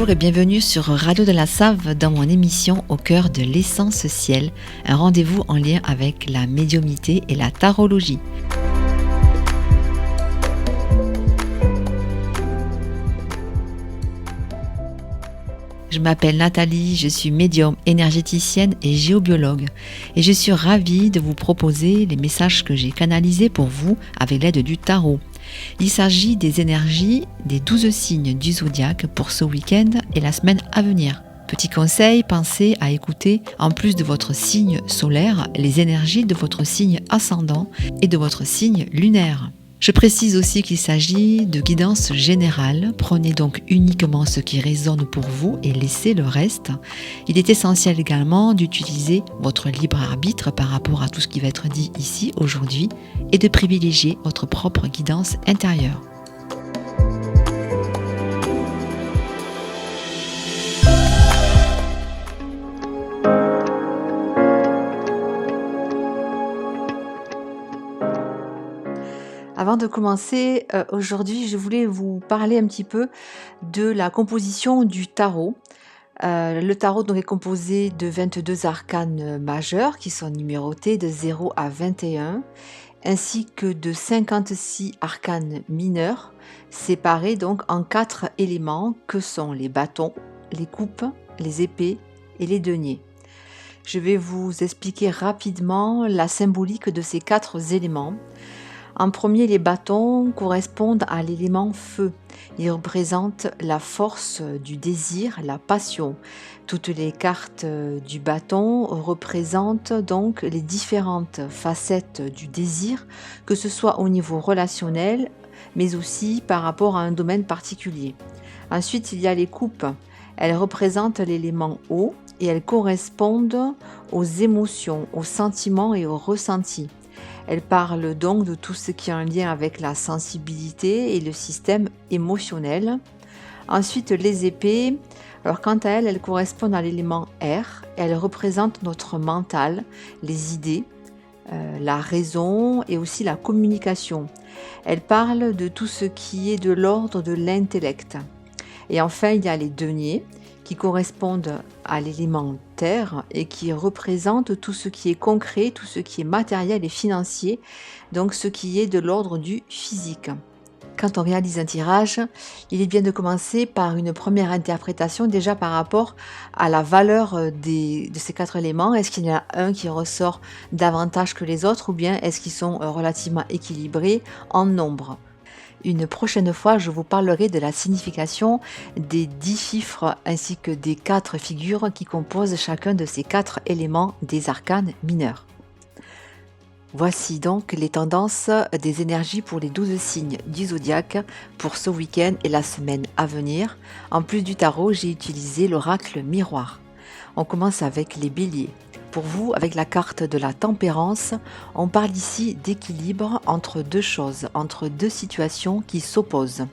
Bonjour et bienvenue sur Radio de la Save dans mon émission Au cœur de l'essence ciel, un rendez-vous en lien avec la médiumnité et la tarologie. Je m'appelle Nathalie, je suis médium, énergéticienne et géobiologue et je suis ravie de vous proposer les messages que j'ai canalisés pour vous avec l'aide du tarot. Il s'agit des énergies des 12 signes du zodiaque pour ce week-end et la semaine à venir. Petit conseil, pensez à écouter, en plus de votre signe solaire, les énergies de votre signe ascendant et de votre signe lunaire. Je précise aussi qu'il s'agit de guidance générale. Prenez donc uniquement ce qui résonne pour vous et laissez le reste. Il est essentiel également d'utiliser votre libre arbitre par rapport à tout ce qui va être dit ici aujourd'hui et de privilégier votre propre guidance intérieure. Avant de commencer, aujourd'hui, je voulais vous parler un petit peu de la composition du tarot. Le tarot donc est composé de 22 arcanes majeurs qui sont numérotés de 0 à 21, ainsi que de 56 arcanes mineurs, séparés donc en 4 éléments que sont les bâtons, les coupes, les épées et les deniers. Je vais vous expliquer rapidement la symbolique de ces 4 éléments. En premier, les bâtons correspondent à l'élément feu. Ils représentent la force du désir, la passion. Toutes les cartes du bâton représentent donc les différentes facettes du désir, que ce soit au niveau relationnel, mais aussi par rapport à un domaine particulier. Ensuite, il y a les coupes. Elles représentent l'élément eau et elles correspondent aux émotions, aux sentiments et aux ressentis. Elle parle donc de tout ce qui est en lien avec la sensibilité et le système émotionnel. Ensuite, les épées, alors quant à elles, elles correspondent à l'élément air. Elles représentent notre mental, les idées, la raison et aussi la communication. Elles parlent de tout ce qui est de l'ordre de l'intellect. Et enfin, il y a les deniers qui correspondent à l'élément terre et qui représentent tout ce qui est concret, tout ce qui est matériel et financier, donc ce qui est de l'ordre du physique. Quand on réalise un tirage, il est bien de commencer par une première interprétation déjà par rapport à la valeur de ces 4 éléments. Est-ce qu'il y en a un qui ressort davantage que les autres ou bien est-ce qu'ils sont relativement équilibrés en nombre ? Une prochaine fois, je vous parlerai de la signification des 10 chiffres ainsi que des 4 figures qui composent chacun de ces 4 éléments des arcanes mineurs. Voici donc les tendances des énergies pour les 12 signes du zodiaque pour ce week-end et la semaine à venir. En plus du tarot, j'ai utilisé l'oracle miroir. On commence avec les béliers. Pour vous, avec la carte de la tempérance, on parle ici d'équilibre entre deux choses, entre deux situations qui s'opposent.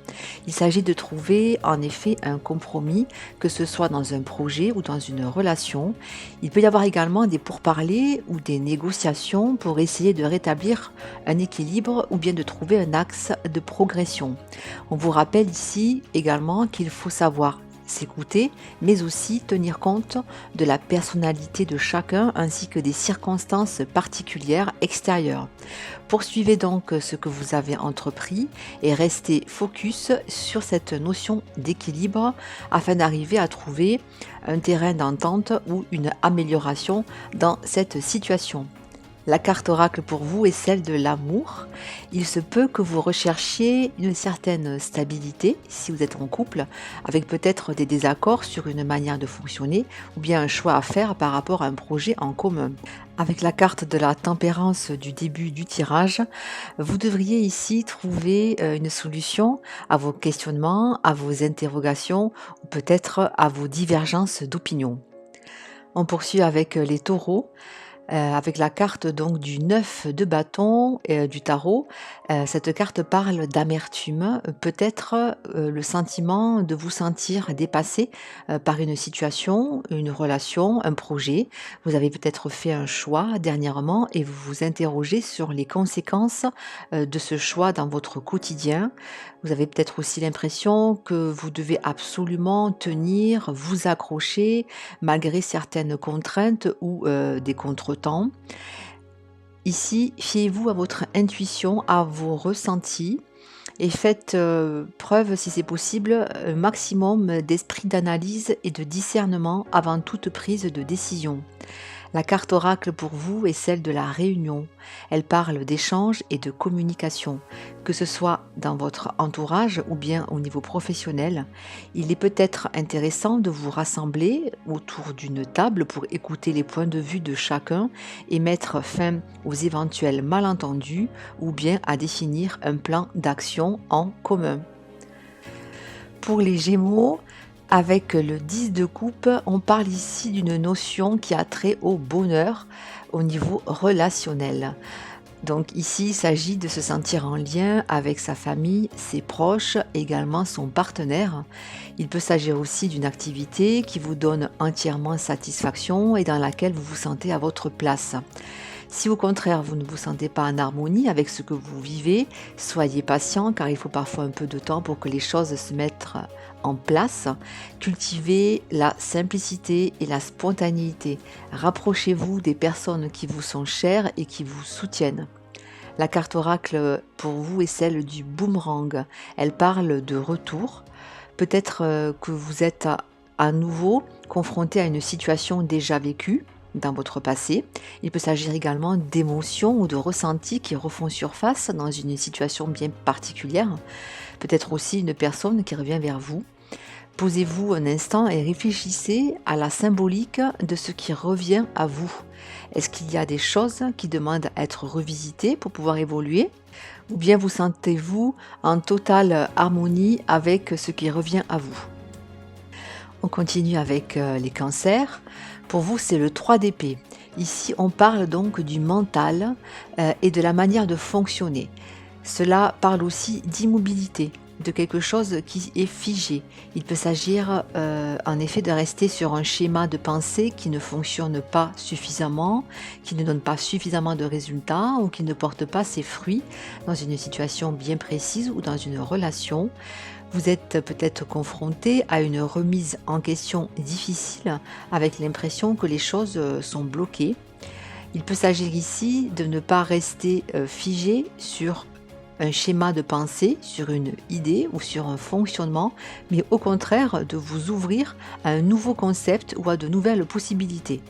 Il s'agit de trouver en effet un compromis, que ce soit dans un projet ou dans une relation. Il peut y avoir également des pourparlers ou des négociations pour essayer de rétablir un équilibre ou bien de trouver un axe de progression. On vous rappelle ici également qu'il faut savoir s'écouter, mais aussi tenir compte de la personnalité de chacun ainsi que des circonstances particulières extérieures. Poursuivez donc ce que vous avez entrepris et restez focus sur cette notion d'équilibre afin d'arriver à trouver un terrain d'entente ou une amélioration dans cette situation. La carte oracle pour vous est celle de l'amour. Il se peut que vous recherchiez une certaine stabilité si vous êtes en couple, avec peut-être des désaccords sur une manière de fonctionner ou bien un choix à faire par rapport à un projet en commun. Avec la carte de la tempérance du début du tirage, vous devriez ici trouver une solution à vos questionnements, à vos interrogations ou peut-être à vos divergences d'opinion. On poursuit avec les taureaux. avec la carte donc du 9 de bâton, du tarot. Cette carte parle d'amertume, peut-être, le sentiment de vous sentir dépassé, par une situation, une relation, un projet. Vous avez peut-être fait un choix dernièrement et vous vous interrogez sur les conséquences, de ce choix dans votre quotidien. Vous avez peut-être aussi l'impression que vous devez absolument tenir, vous accrocher malgré certaines contraintes ou des contretemps. Ici, fiez-vous à votre intuition, à vos ressentis et faites preuve, si c'est possible, un maximum d'esprit d'analyse et de discernement avant toute prise de décision. La carte oracle pour vous est celle de la réunion. Elle parle d'échange et de communication, que ce soit dans votre entourage ou bien au niveau professionnel. Il est peut-être intéressant de vous rassembler autour d'une table pour écouter les points de vue de chacun et mettre fin aux éventuels malentendus ou bien à définir un plan d'action en commun. Pour les Gémeaux, avec le 10 de coupe, on parle ici d'une notion qui a trait au bonheur au niveau relationnel. Donc ici, il s'agit de se sentir en lien avec sa famille, ses proches, également son partenaire. Il peut s'agir aussi d'une activité qui vous donne entièrement satisfaction et dans laquelle vous vous sentez à votre place. Si au contraire vous ne vous sentez pas en harmonie avec ce que vous vivez, soyez patient car il faut parfois un peu de temps pour que les choses se mettent en place. Cultivez la simplicité et la spontanéité. Rapprochez-vous des personnes qui vous sont chères et qui vous soutiennent. La carte oracle pour vous est celle du boomerang. Elle parle de retour. Peut-être que vous êtes à nouveau confronté à une situation déjà vécue dans votre passé. Il peut s'agir également d'émotions ou de ressentis qui refont surface dans une situation bien particulière. Peut-être aussi une personne qui revient vers vous. Posez-vous un instant et réfléchissez à la symbolique de ce qui revient à vous. Est-ce qu'il y a des choses qui demandent à être revisitées pour pouvoir évoluer? Ou bien vous sentez-vous en totale harmonie avec ce qui revient à vous? On continue avec les cancers. Pour vous, c'est le 3 d'épée. Ici, on parle donc du mental et de la manière de fonctionner. Cela parle aussi d'immobilité, de quelque chose qui est figé. Il peut s'agir en effet de rester sur un schéma de pensée qui ne fonctionne pas suffisamment, qui ne donne pas suffisamment de résultats ou qui ne porte pas ses fruits dans une situation bien précise ou dans une relation. Vous êtes peut-être confronté à une remise en question difficile avec l'impression que les choses sont bloquées. Il peut s'agir ici de ne pas rester figé sur un schéma de pensée, sur une idée ou sur un fonctionnement, mais au contraire de vous ouvrir à un nouveau concept ou à de nouvelles possibilités.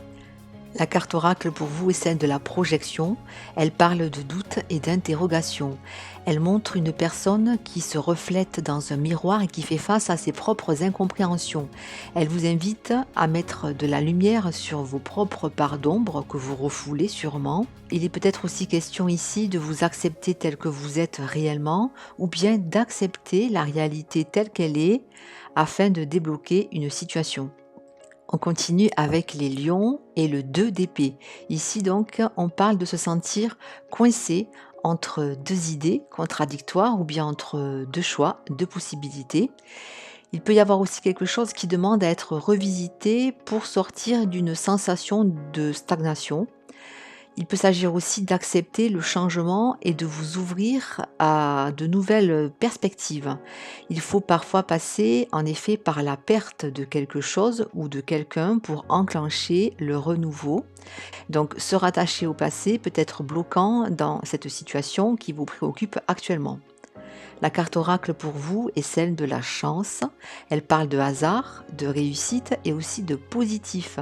La carte oracle pour vous est celle de la projection. Elle parle de doute et d'interrogation. Elle montre une personne qui se reflète dans un miroir et qui fait face à ses propres incompréhensions. Elle vous invite à mettre de la lumière sur vos propres parts d'ombre que vous refoulez sûrement. Il est peut-être aussi question ici de vous accepter tel que vous êtes réellement ou bien d'accepter la réalité telle qu'elle est afin de débloquer une situation. On continue avec les lions et le 2 d'épée. Ici donc, on parle de se sentir coincé entre deux idées contradictoires ou bien entre deux choix, deux possibilités. Il peut y avoir aussi quelque chose qui demande à être revisité pour sortir d'une sensation de stagnation. Il peut s'agir aussi d'accepter le changement et de vous ouvrir à de nouvelles perspectives. Il faut parfois passer en effet par la perte de quelque chose ou de quelqu'un pour enclencher le renouveau. Donc se rattacher au passé peut être bloquant dans cette situation qui vous préoccupe actuellement. La carte oracle pour vous est celle de la chance. Elle parle de hasard, de réussite et aussi de positif.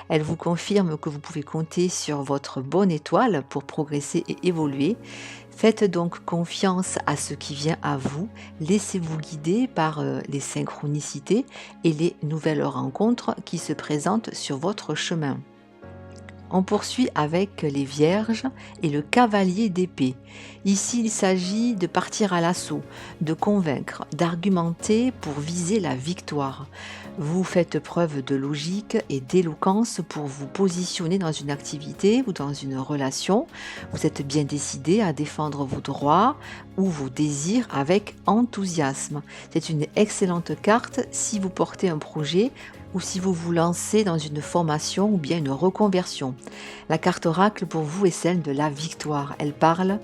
Elle vous confirme que vous pouvez compter sur votre bonne étoile pour progresser et évoluer. Faites donc confiance à ce qui vient à vous. Laissez-vous guider par les synchronicités et les nouvelles rencontres qui se présentent sur votre chemin. On poursuit avec les Vierges et le cavalier d'épée. Ici, il s'agit de partir à l'assaut, de convaincre, d'argumenter pour viser la victoire. Vous faites preuve de logique et d'éloquence pour vous positionner dans une activité ou dans une relation. Vous êtes bien décidé à défendre vos droits ou vos désirs avec enthousiasme. C'est une excellente carte si vous portez un projet ou si vous vous lancez dans une formation ou bien une reconversion. La carte oracle pour vous est celle de la victoire. Elle parle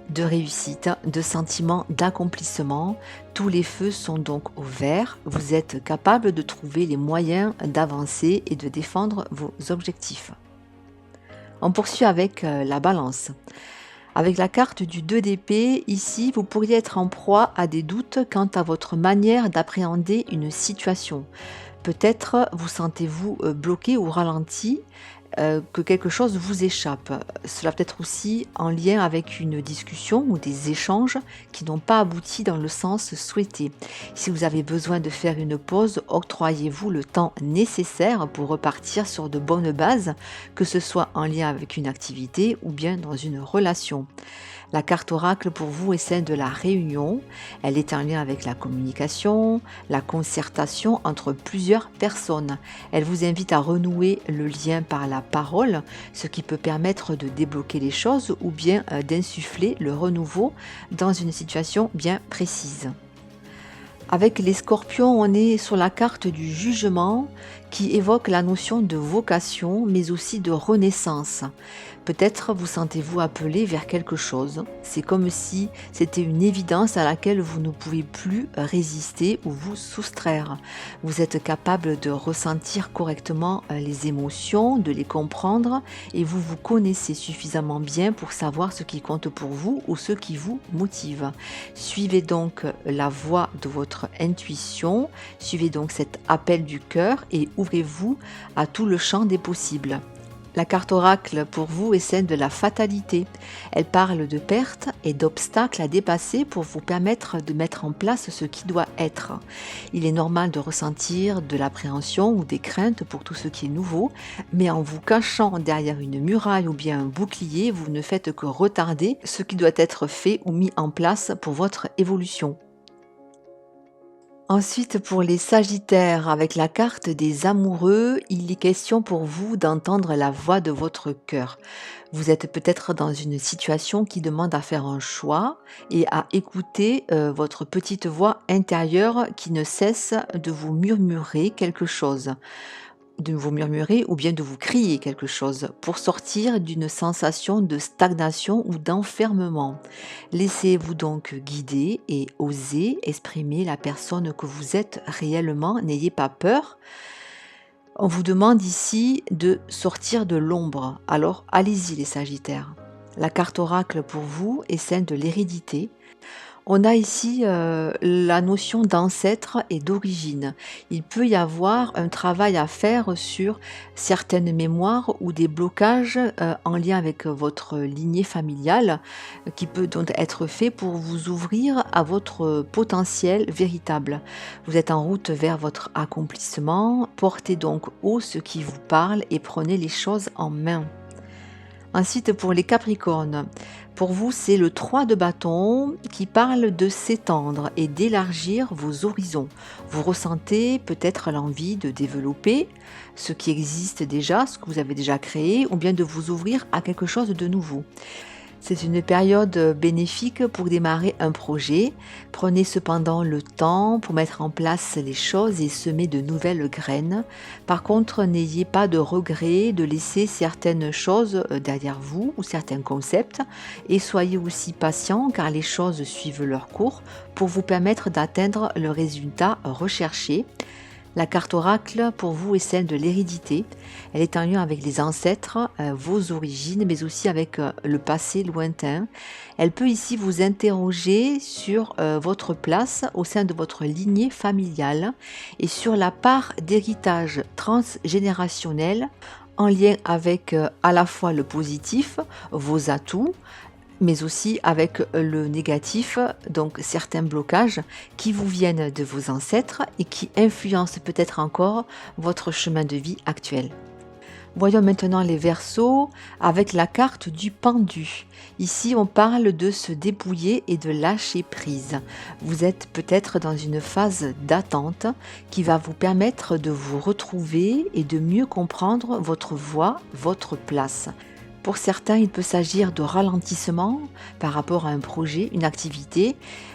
de réussite, de sentiment d'accomplissement. Tous les feux sont donc au vert. Vous êtes capable de trouver les moyens d'avancer et de défendre vos objectifs. On poursuit avec la balance. Avec la carte du 2 d'épée, ici, vous pourriez être en proie à des doutes quant à votre manière d'appréhender une situation. Peut-être vous sentez-vous bloqué ou ralenti, que quelque chose vous échappe. Cela peut être aussi en lien avec une discussion ou des échanges qui n'ont pas abouti dans le sens souhaité. Si vous avez besoin de faire une pause, octroyez-vous le temps nécessaire pour repartir sur de bonnes bases, que ce soit en lien avec une activité ou bien dans une relation. La carte oracle pour vous est celle de la réunion. Elle est en lien avec la communication, la concertation entre plusieurs personnes. Elle vous invite à renouer le lien par la parole, ce qui peut permettre de débloquer les choses ou bien d'insuffler le renouveau dans une situation bien précise. Avec les scorpions, on est sur la carte du jugement qui évoque la notion de vocation mais aussi de renaissance. Peut-être vous sentez-vous appelé vers quelque chose. C'est comme si c'était une évidence à laquelle vous ne pouvez plus résister ou vous soustraire. Vous êtes capable de ressentir correctement les émotions, de les comprendre et vous vous connaissez suffisamment bien pour savoir ce qui compte pour vous ou ce qui vous motive. Suivez donc la voie de votre intuition, suivez donc cet appel du cœur et ouvrez-vous à tout le champ des possibles. La carte oracle pour vous est celle de la fatalité. Elle parle de pertes et d'obstacles à dépasser pour vous permettre de mettre en place ce qui doit être. Il est normal de ressentir de l'appréhension ou des craintes pour tout ce qui est nouveau, mais en vous cachant derrière une muraille ou bien un bouclier, vous ne faites que retarder ce qui doit être fait ou mis en place pour votre évolution. Ensuite, pour les Sagittaires, avec la carte des amoureux, il est question pour vous d'entendre la voix de votre cœur. Vous êtes peut-être dans une situation qui demande à faire un choix et à écouter votre petite voix intérieure qui ne cesse de vous murmurer quelque chose. De vous murmurer ou bien de vous crier quelque chose pour sortir d'une sensation de stagnation ou d'enfermement. Laissez-vous donc guider et osez exprimer la personne que vous êtes réellement. N'ayez pas peur. On vous demande ici de sortir de l'ombre. Alors allez-y les Sagittaires. La carte oracle pour vous est celle de l'hérédité. On a ici la notion d'ancêtre et d'origine. Il peut y avoir un travail à faire sur certaines mémoires ou des blocages en lien avec votre lignée familiale qui peut donc être fait pour vous ouvrir à votre potentiel véritable. Vous êtes en route vers votre accomplissement, portez donc haut ce qui vous parle et prenez les choses en main. Ensuite, pour les Capricornes, pour vous, c'est le 3 de bâton qui parle de s'étendre et d'élargir vos horizons. Vous ressentez peut-être l'envie de développer ce qui existe déjà, ce que vous avez déjà créé, ou bien de vous ouvrir à quelque chose de nouveau. C'est une période bénéfique pour démarrer un projet. Prenez cependant le temps pour mettre en place les choses et semer de nouvelles graines. Par contre, n'ayez pas de regret de laisser certaines choses derrière vous ou certains concepts et soyez aussi patient car les choses suivent leur cours pour vous permettre d'atteindre le résultat recherché. La carte oracle pour vous est celle de l'hérédité. Elle est en lien avec les ancêtres, vos origines, mais aussi avec le passé lointain. Elle peut ici vous interroger sur votre place au sein de votre lignée familiale et sur la part d'héritage transgénérationnel en lien avec à la fois le positif, vos atouts, mais aussi avec le négatif, donc certains blocages qui vous viennent de vos ancêtres et qui influencent peut-être encore votre chemin de vie actuel. Voyons maintenant les Verseaux avec la carte du pendu. Ici, on parle de se dépouiller et de lâcher prise. Vous êtes peut-être dans une phase d'attente qui va vous permettre de vous retrouver et de mieux comprendre votre voie, votre place. Pour certains, il peut s'agir de ralentissement par rapport à un projet, une activité,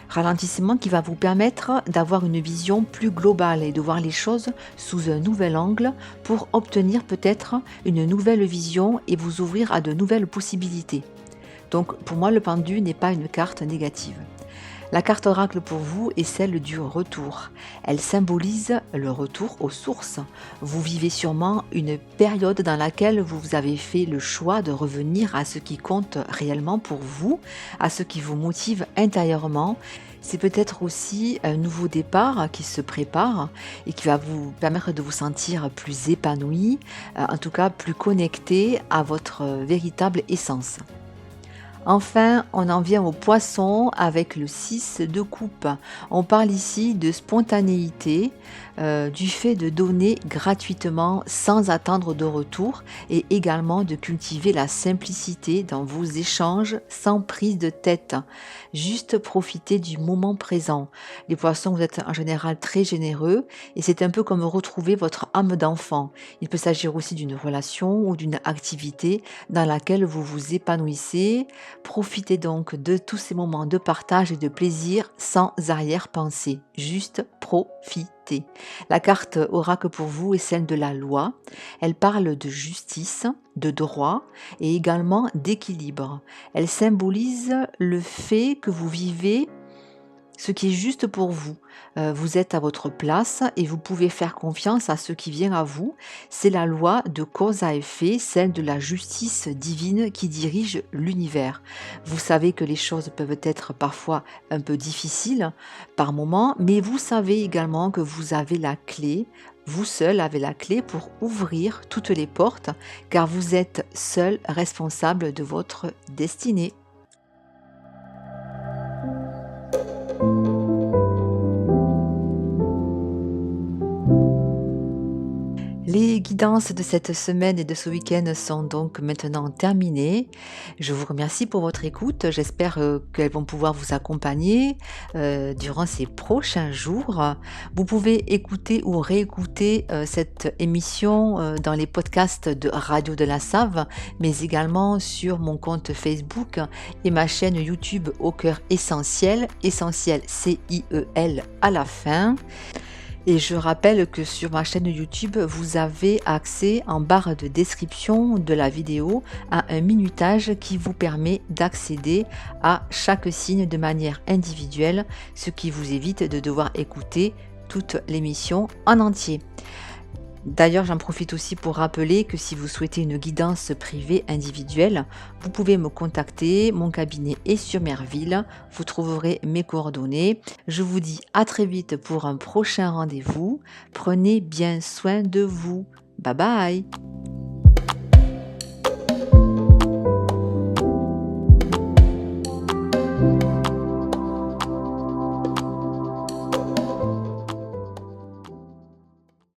ralentissement qui va vous permettre d'avoir une vision plus globale et de voir les choses sous un nouvel angle pour obtenir peut-être une nouvelle vision et vous ouvrir à de nouvelles possibilités. Donc pour moi, le pendu n'est pas une carte négative. La carte oracle pour vous est celle du retour. Elle symbolise le retour aux sources. Vous vivez sûrement une période dans laquelle vous avez fait le choix de revenir à ce qui compte réellement pour vous, à ce qui vous motive intérieurement. C'est peut-être aussi un nouveau départ qui se prépare et qui va vous permettre de vous sentir plus épanoui, en tout cas plus connecté à votre véritable essence. Enfin, on en vient au poisson avec le 6 de coupe. On parle ici de spontanéité, du fait de donner gratuitement sans attendre de retour et également de cultiver la simplicité dans vos échanges sans prise de tête. Juste profiter du moment présent. Les poissons, vous êtes en général très généreux et c'est un peu comme retrouver votre âme d'enfant. Il peut s'agir aussi d'une relation ou d'une activité dans laquelle vous vous épanouissez. Profitez donc de tous ces moments de partage et de plaisir sans arrière-pensée. Juste profitez. La carte oracle pour vous est celle de la loi. Elle parle de justice, de droit et également d'équilibre. Elle symbolise le fait que vous vivez ce qui est juste pour vous. Vous êtes à votre place et vous pouvez faire confiance à ce qui vient à vous. C'est la loi de cause à effet, celle de la justice divine qui dirige l'univers. Vous savez que les choses peuvent être parfois un peu difficiles par moments, mais vous savez également que vous avez la clé. Vous seul avez la clé pour ouvrir toutes les portes, car vous êtes seul responsable de votre destinée. Les guidances de cette semaine et de ce week-end sont donc maintenant terminées. Je vous remercie pour votre écoute. J'espère qu'elles vont pouvoir vous accompagner durant ces prochains jours. Vous pouvez écouter ou réécouter cette émission dans les podcasts de Radio de la Save, mais également sur mon compte Facebook et ma chaîne YouTube Au Cœur Essentiel, Essentiel C-I-E-L à la fin. Et je rappelle que sur ma chaîne YouTube, vous avez accès en barre de description de la vidéo à un minutage qui vous permet d'accéder à chaque signe de manière individuelle, ce qui vous évite de devoir écouter toute l'émission en entier. D'ailleurs, j'en profite aussi pour rappeler que si vous souhaitez une guidance privée individuelle, vous pouvez me contacter. Mon cabinet est sur Merville. Vous trouverez mes coordonnées. Je vous dis à très vite pour un prochain rendez-vous. Prenez bien soin de vous. Bye bye!